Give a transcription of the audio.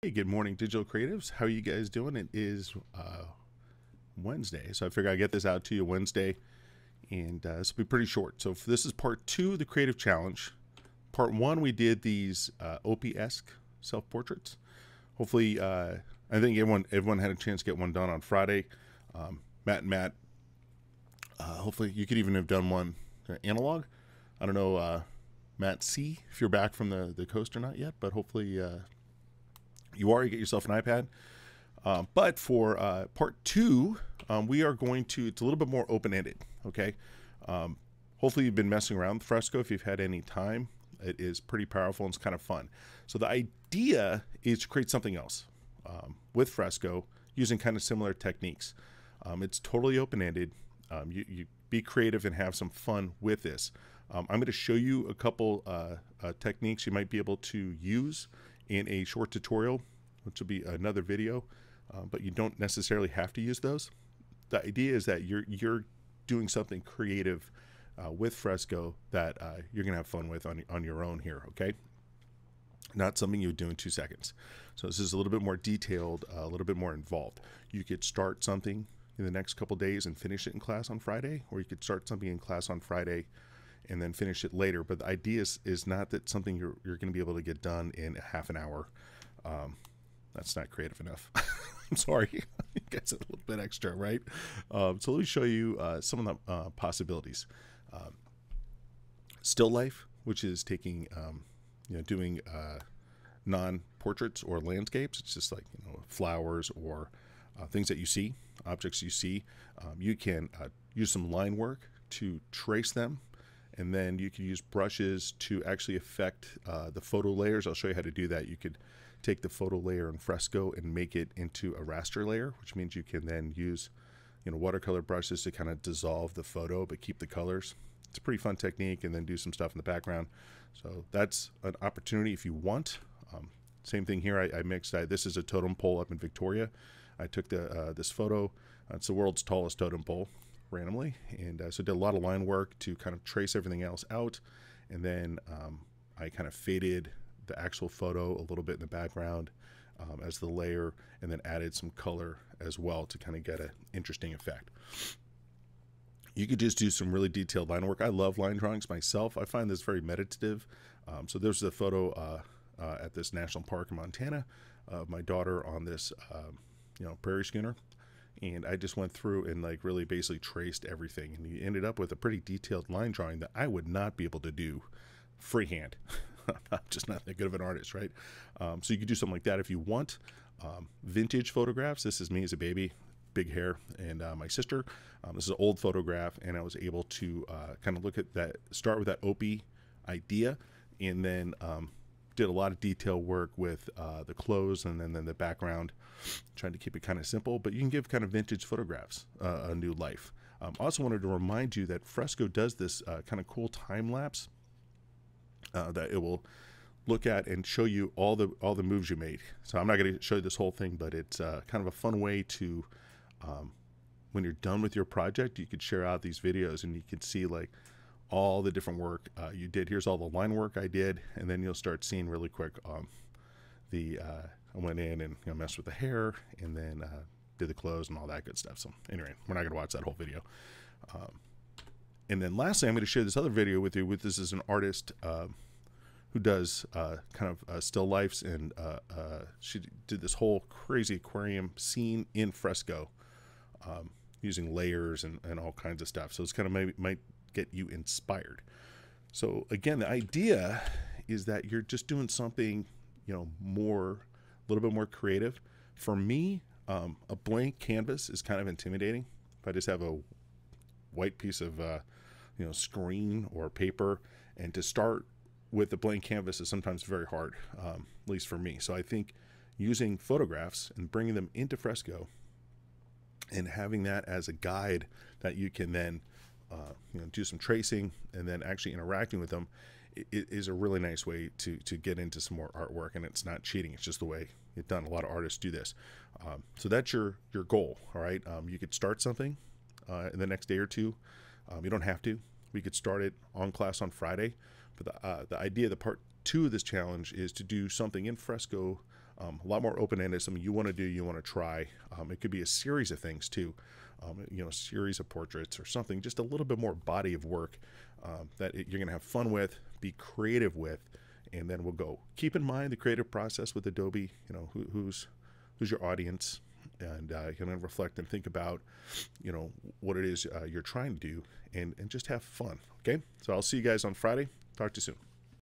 Hey, good morning, digital creatives. How are you guys doing? It is Wednesday, so I figured I'd get this out to you Wednesday, and this will be pretty short. So this is part two of the creative challenge. Part one, we did these Opie-esque self-portraits. Hopefully, I think everyone had a chance to get one done on Friday. Matt, hopefully you could even have done one analog. I don't know, Matt C, if you're back from the coast or not yet, but hopefully you get yourself an iPad. But for part two, we are going to, it's a little bit more open-ended, okay? Hopefully you've been messing around with Fresco if you've had any time. It is pretty powerful and it's kind of fun. So the idea is to create something else with Fresco using kind of similar techniques. It's totally open-ended. You be creative and have some fun with this. I'm going to show you a couple techniques you might be able to use in a short tutorial, which will be another video, but you don't necessarily have to use those. The idea is that you're doing something creative with Fresco that you're gonna have fun with on your own here, okay? Not something you would do in 2 seconds. So this is a little bit more detailed, a little bit more involved. You could start something in the next couple days and finish it in class on Friday, or you could start something in class on Friday and then finish it later. But the idea is not that something you're going to be able to get done in half an hour. That's not creative enough. I'm sorry. It gets a little bit extra, right? So let me show you some of the possibilities. Still life, which is taking, doing non-portraits or landscapes. It's just like, flowers or things that you see, objects you see. You can use some line work to trace them. And then you can use brushes to actually affect the photo layers. I'll show you how to do that. You could take the photo layer in Fresco and make it into a raster layer, which means you can then use watercolor brushes to kind of dissolve the photo but keep the colors. It's a pretty fun technique, and then do some stuff in the background. So that's an opportunity if you want. Same thing here. I mixed. This is a totem pole up in Victoria. I took this photo. It's the world's tallest totem pole, randomly, and so did a lot of line work to kind of trace everything else out, and then I kind of faded the actual photo a little bit in the background as the layer, and then added some color as well to kind of get an interesting effect. You could just do some really detailed line work. I love line drawings myself. I find this very meditative. So there's a photo at this national park in Montana of my daughter on this prairie schooner. And I just went through and really basically traced everything, and you ended up with a pretty detailed line drawing that I would not be able to do freehand. I'm just not that good of an artist, right? So you could do something like that if you want. Vintage photographs. This is me as a baby, big hair, and my sister. This is an old photograph, and I was able to kind of look at that, start with that Opie idea, and then did a lot of detail work with the clothes and then the background, trying to keep it kind of simple, but you can give kind of vintage photographs a new life. Also wanted to remind you that Fresco does this kind of cool time lapse that it will look at and show you all the moves you made. So I'm not going to show you this whole thing, but it's kind of a fun way to, when you're done with your project, you could share out these videos and you can see all the different work you did. Here's all the line work I did, and then you'll start seeing really quick I went in and messed with the hair, and then did the clothes and all that good stuff. So anyway, we're not going to watch that whole video. And then lastly, I'm going to share this other video with you. This is an artist who does kind of still lifes, and she did this whole crazy aquarium scene in Fresco using layers and all kinds of stuff. So it's kind of might get you inspired. So again, the idea is that you're just doing something a little bit more creative. For me, a blank canvas is kind of intimidating. If I just have a white piece of screen or paper, and to start with a blank canvas is sometimes very hard, at least for me. So I think using photographs and bringing them into Fresco and having that as a guide that you can then do some tracing and then actually interacting with them is a really nice way to get into some more artwork. And it's not cheating, it's just the way it's done. A lot of artists do this. So that's your goal. All right. You could start something in the next day or two. You don't have to. We could start it on class on Friday, but the idea, the part two of this challenge, is to do something in Fresco A lot more open-ended, something you want to do, you want to try. It could be a series of things too, a series of portraits or something, just a little bit more body of work that you're going to have fun with, be creative with, and then we'll go. Keep in mind the creative process with Adobe, who's your audience, and you can reflect and think about, what it is you're trying to do, and just have fun. Okay, so I'll see you guys on Friday. Talk to you soon.